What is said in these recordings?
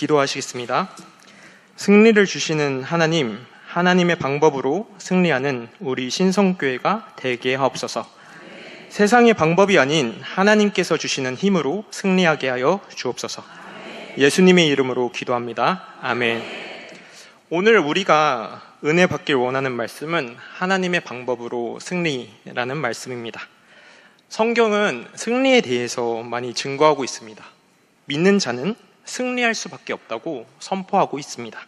기도하시겠습니다. 승리를 주시는 하나님, 하나님의 방법으로 승리하는 우리 신성교회가 되게 하옵소서. 세상의 방법이 아닌 하나님께서 주시는 힘으로 승리하게 하여 주옵소서. 예수님의 이름으로 기도합니다. 아멘. 오늘 우리가 은혜 받길 원하는 말씀은 하나님의 방법으로 승리라는 말씀입니다. 성경은 승리에 대해서 많이 증거하고 있습니다. 믿는 자는 승리할 수밖에 없다고 선포하고 있습니다.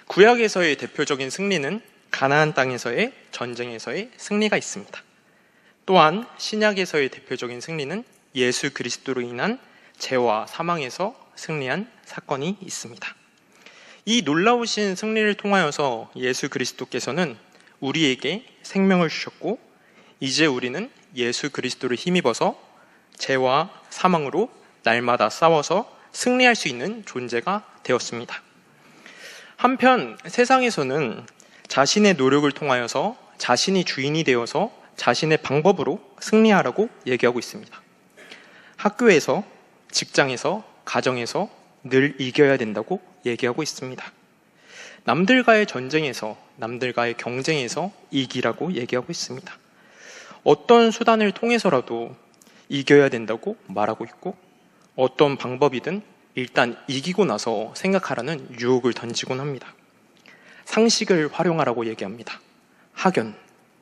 구약에서의 대표적인 승리는 가나안 땅에서의 전쟁에서의 승리가 있습니다. 또한 신약에서의 대표적인 승리는 예수 그리스도로 인한 죄와 사망에서 승리한 사건이 있습니다. 이 놀라우신 승리를 통하여서 예수 그리스도께서는 우리에게 생명을 주셨고, 이제 우리는 예수 그리스도를 힘입어서 죄와 사망으로 날마다 싸워서 승리할 수 있는 존재가 되었습니다. 한편 세상에서는 자신의 노력을 통하여서 자신이 주인이 되어서 자신의 방법으로 승리하라고 얘기하고 있습니다. 학교에서, 직장에서, 가정에서 늘 이겨야 된다고 얘기하고 있습니다. 남들과의 전쟁에서, 남들과의 경쟁에서 이기라고 얘기하고 있습니다. 어떤 수단을 통해서라도 이겨야 된다고 말하고 있고, 어떤 방법이든 일단 이기고 나서 생각하라는 유혹을 던지곤 합니다. 상식을 활용하라고 얘기합니다. 학연,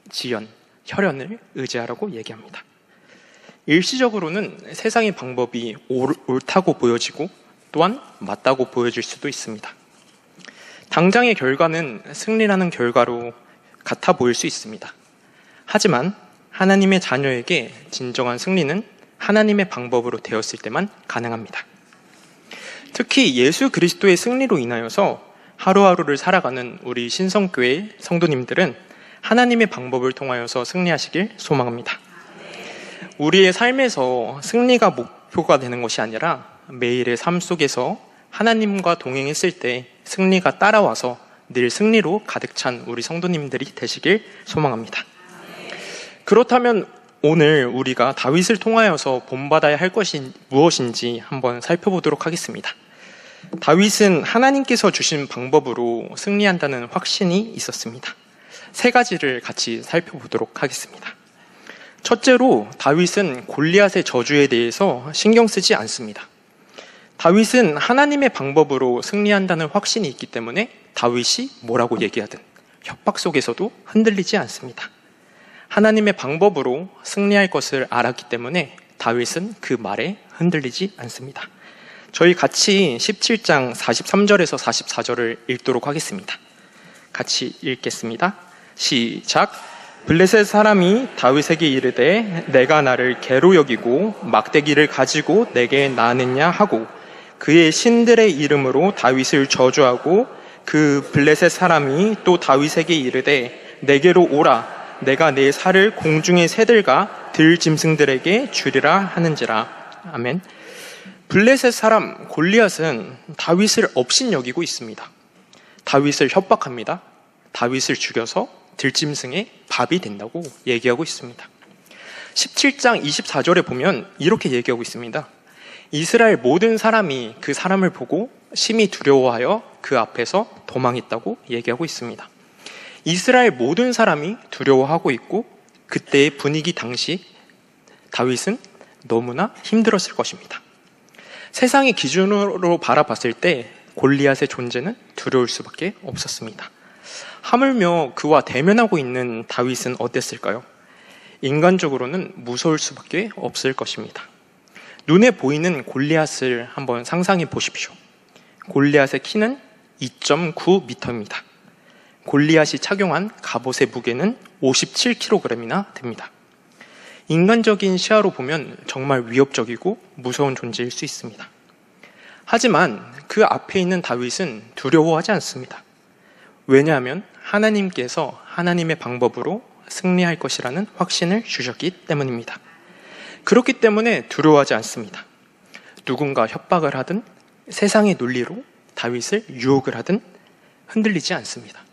지연, 혈연을 의지하라고 얘기합니다. 일시적으로는 세상의 방법이 옳다고 보여지고 또한 맞다고 보여질 수도 있습니다. 당장의 결과는 승리라는 결과로 같아 보일 수 있습니다. 하지만 하나님의 자녀에게 진정한 승리는 하나님의 방법으로 되었을 때만 가능합니다. 특히 예수 그리스도의 승리로 인하여서 하루하루를 살아가는 우리 신성교회 성도님들은 하나님의 방법을 통하여서 승리하시길 소망합니다. 우리의 삶에서 승리가 목표가 되는 것이 아니라 매일의 삶 속에서 하나님과 동행했을 때 승리가 따라와서 늘 승리로 가득 찬 우리 성도님들이 되시길 소망합니다. 그렇다면 오늘 우리가 다윗을 통하여서 본받아야 할 것이 무엇인지 한번 살펴보도록 하겠습니다. 다윗은 하나님께서 주신 방법으로 승리한다는 확신이 있었습니다. 세 가지를 같이 살펴보도록 하겠습니다. 첫째로 다윗은 골리앗의 저주에 대해서 신경 쓰지 않습니다. 다윗은 하나님의 방법으로 승리한다는 확신이 있기 때문에 다윗이 뭐라고 얘기하든 협박 속에서도 흔들리지 않습니다. 하나님의 방법으로 승리할 것을 알았기 때문에 다윗은 그 말에 흔들리지 않습니다. 저희 같이 17장 43절에서 44절을 읽도록 하겠습니다. 같이 읽겠습니다. 시작. 블레셋 사람이 다윗에게 이르되 내가 나를 개로 여기고 막대기를 가지고 내게 나느냐 하고 그의 신들의 이름으로 다윗을 저주하고 그 블레셋 사람이 또 다윗에게 이르되 내게로 오라 내가 내 살을 공중의 새들과 들 짐승들에게 주리라 하는지라. 아멘. 블레셋 사람 골리앗은 다윗을 업신여기고 있습니다. 다윗을 협박합니다. 다윗을 죽여서 들짐승의 밥이 된다고 얘기하고 있습니다. 17장 24절에 보면 이렇게 얘기하고 있습니다. 이스라엘 모든 사람이 그 사람을 보고 심히 두려워하여 그 앞에서 도망했다고 얘기하고 있습니다. 이스라엘 모든 사람이 두려워하고 있고 그때의 분위기 당시 다윗은 너무나 힘들었을 것입니다. 세상의 기준으로 바라봤을 때 골리앗의 존재는 두려울 수밖에 없었습니다. 하물며 그와 대면하고 있는 다윗은 어땠을까요? 인간적으로는 무서울 수밖에 없을 것입니다. 눈에 보이는 골리앗을 한번 상상해 보십시오. 골리앗의 키는 2.9m입니다. 골리앗이 착용한 갑옷의 무게는 57kg이나 됩니다. 인간적인 시야로 보면 정말 위협적이고 무서운 존재일 수 있습니다. 하지만 그 앞에 있는 다윗은 두려워하지 않습니다. 왜냐하면 하나님께서 하나님의 방법으로 승리할 것이라는 확신을 주셨기 때문입니다. 그렇기 때문에 두려워하지 않습니다. 누군가 협박을 하든 세상의 논리로 다윗을 유혹을 하든 흔들리지 않습니다.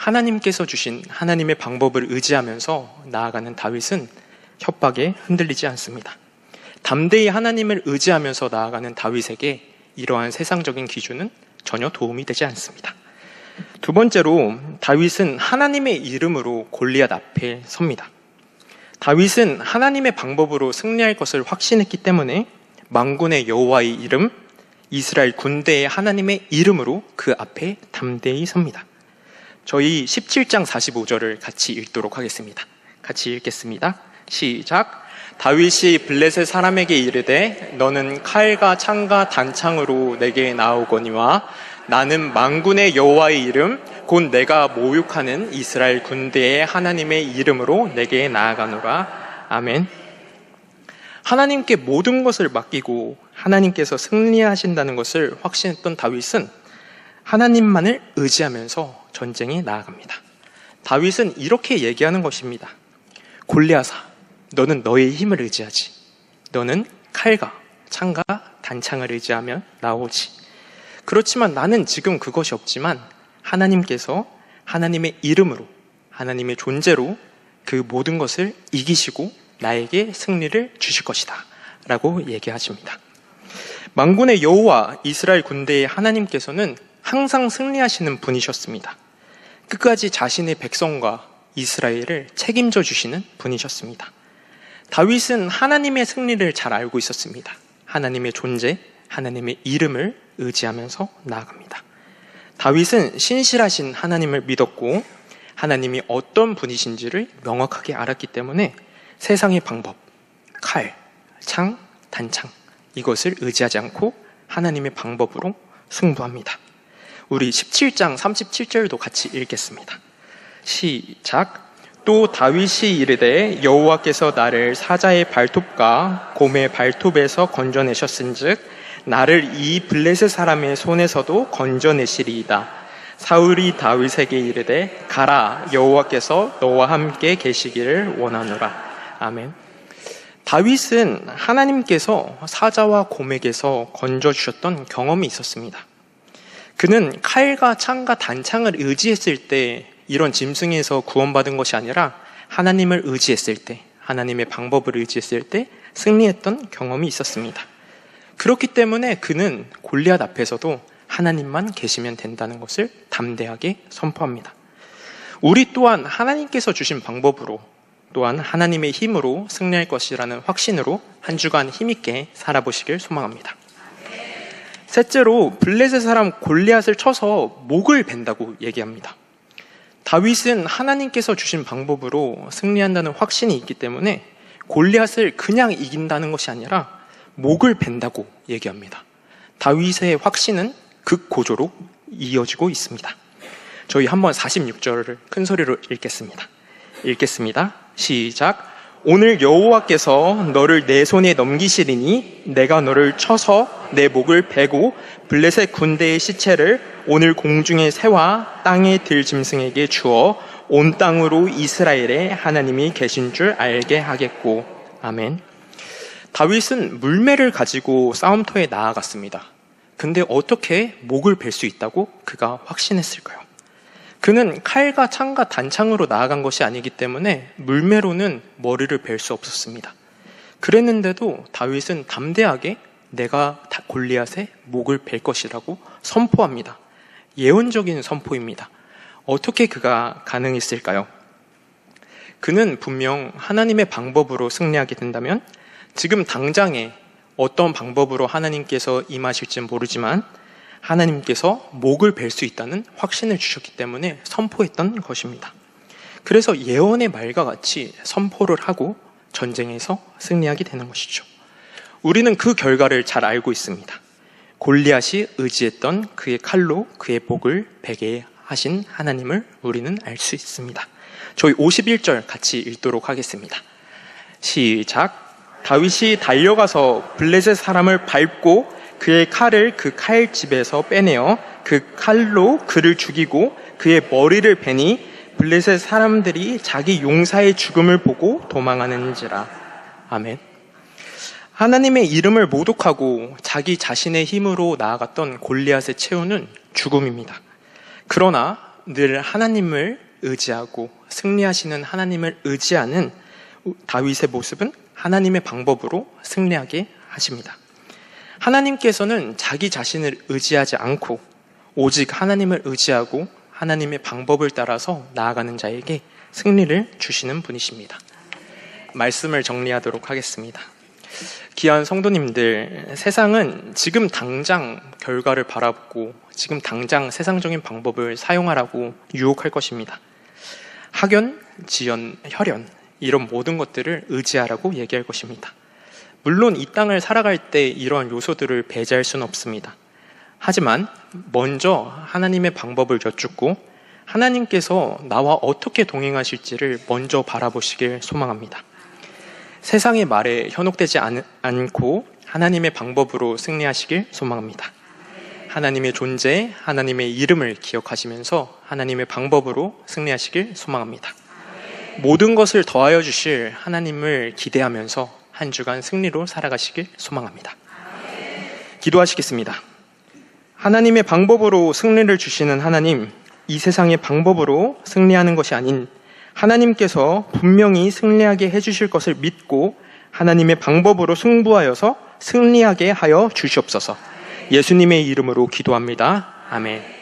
하나님께서 주신 하나님의 방법을 의지하면서 나아가는 다윗은 협박에 흔들리지 않습니다. 담대히 하나님을 의지하면서 나아가는 다윗에게 이러한 세상적인 기준은 전혀 도움이 되지 않습니다. 두 번째로 다윗은 하나님의 이름으로 골리앗 앞에 섭니다. 다윗은 하나님의 방법으로 승리할 것을 확신했기 때문에 만군의 여호와의 이름, 이스라엘 군대의 하나님의 이름으로 그 앞에 담대히 섭니다. 저희 17장 45절을 같이 읽도록 하겠습니다. 같이 읽겠습니다. 시작. 다윗이 블레셋 사람에게 이르되 너는 칼과 창과 단창으로 내게 나오거니와 나는 만군의 여호와의 이름 곧 내가 모욕하는 이스라엘 군대의 하나님의 이름으로 내게 나아가노라. 아멘. 하나님께 모든 것을 맡기고 하나님께서 승리하신다는 것을 확신했던 다윗은 하나님만을 의지하면서 전쟁에 나아갑니다. 다윗은 이렇게 얘기하는 것입니다. 골리앗아, 너는 너의 힘을 의지하지. 너는 칼과 창과 단창을 의지하며 나오지. 그렇지만 나는 지금 그것이 없지만 하나님께서 하나님의 이름으로, 하나님의 존재로 그 모든 것을 이기시고 나에게 승리를 주실 것이다 라고 얘기하십니다. 만군의 여호와 이스라엘 군대의 하나님께서는 항상 승리하시는 분이셨습니다. 끝까지 자신의 백성과 이스라엘을 책임져 주시는 분이셨습니다. 다윗은 하나님의 승리를 잘 알고 있었습니다. 하나님의 존재, 하나님의 이름을 의지하면서 나아갑니다. 다윗은 신실하신 하나님을 믿었고 하나님이 어떤 분이신지를 명확하게 알았기 때문에 세상의 방법, 칼, 창, 단창 이것을 의지하지 않고 하나님의 방법으로 승부합니다. 우리 17장 37절도 같이 읽겠습니다. 시작. 또 다윗이 이르되 여호와께서 나를 사자의 발톱과 곰의 발톱에서 건져내셨은즉 나를 이 블레셋 사람의 손에서도 건져내시리이다. 사울이 다윗에게 이르되 가라, 여호와께서 너와 함께 계시기를 원하노라. 아멘. 다윗은 하나님께서 사자와 곰에게서 건져주셨던 경험이 있었습니다. 그는 칼과 창과 단창을 의지했을 때 이런 짐승에서 구원받은 것이 아니라 하나님을 의지했을 때, 하나님의 방법을 의지했을 때 승리했던 경험이 있었습니다. 그렇기 때문에 그는 골리앗 앞에서도 하나님만 계시면 된다는 것을 담대하게 선포합니다. 우리 또한 하나님께서 주신 방법으로 또한 하나님의 힘으로 승리할 것이라는 확신으로 한 주간 힘있게 살아보시길 소망합니다. 셋째로 블레셋 사람 골리앗을 쳐서 목을 벤다고 얘기합니다. 다윗은 하나님께서 주신 방법으로 승리한다는 확신이 있기 때문에 골리앗을 그냥 이긴다는 것이 아니라 목을 벤다고 얘기합니다. 다윗의 확신은 극고조로 이어지고 있습니다. 저희 한번 46절을 큰 소리로 읽겠습니다. 시작. 오늘 여호와께서 너를 내 손에 넘기시리니 내가 너를 쳐서 내 목을 베고 블레셋 군대의 시체를 오늘 공중의 새와 땅의 들짐승에게 주어 온 땅으로 이스라엘의 하나님이 계신 줄 알게 하겠고. 아멘. 다윗은 물매를 가지고 싸움터에 나아갔습니다. 근데 어떻게 목을 벨 수 있다고 그가 확신했을까요? 그는 칼과 창과 단창으로 나아간 것이 아니기 때문에 물매로는 머리를 벨 수 없었습니다. 그랬는데도 다윗은 담대하게 내가 골리앗의 목을 벨 것이라고 선포합니다. 예언적인 선포입니다. 어떻게 그가 가능했을까요? 그는 분명 하나님의 방법으로 승리하게 된다면 지금 당장에 어떤 방법으로 하나님께서 임하실지 모르지만 하나님께서 목을 벨 수 있다는 확신을 주셨기 때문에 선포했던 것입니다. 그래서 예언의 말과 같이 선포를 하고 전쟁에서 승리하게 되는 것이죠. 우리는 그 결과를 잘 알고 있습니다. 골리앗이 의지했던 그의 칼로 그의 목을 베게 하신 하나님을 우리는 알 수 있습니다. 저희 51절 같이 읽도록 하겠습니다. 시작. 다윗이 달려가서 블레셋 사람을 밟고 그의 칼을 그 칼집에서 빼내어 그 칼로 그를 죽이고 그의 머리를 베니 블레셋 사람들이 자기 용사의 죽음을 보고 도망하는지라. 아멘. 하나님의 이름을 모독하고 자기 자신의 힘으로 나아갔던 골리앗의 최후는 죽음입니다. 그러나 늘 하나님을 의지하고 승리하시는 하나님을 의지하는 다윗의 모습은 하나님의 방법으로 승리하게 하십니다. 하나님께서는 자기 자신을 의지하지 않고 오직 하나님을 의지하고 하나님의 방법을 따라서 나아가는 자에게 승리를 주시는 분이십니다. 말씀을 정리하도록 하겠습니다. 귀한 성도님들, 세상은 지금 당장 결과를 바라보고 지금 당장 세상적인 방법을 사용하라고 유혹할 것입니다. 학연, 지연, 혈연 이런 모든 것들을 의지하라고 얘기할 것입니다. 물론 이 땅을 살아갈 때 이러한 요소들을 배제할 수는 없습니다. 하지만 먼저 하나님의 방법을 여쭙고 하나님께서 나와 어떻게 동행하실지를 먼저 바라보시길 소망합니다. 세상의 말에 현혹되지 않고 하나님의 방법으로 승리하시길 소망합니다. 하나님의 존재, 하나님의 이름을 기억하시면서 하나님의 방법으로 승리하시길 소망합니다. 모든 것을 더하여 주실 하나님을 기대하면서 한 주간 승리로 살아가시길 소망합니다. 기도하시겠습니다. 하나님의 방법으로 승리를 주시는 하나님, 이 세상의 방법으로 승리하는 것이 아닌 하나님께서 분명히 승리하게 해주실 것을 믿고 하나님의 방법으로 승부하여서 승리하게 하여 주시옵소서. 예수님의 이름으로 기도합니다. 아멘.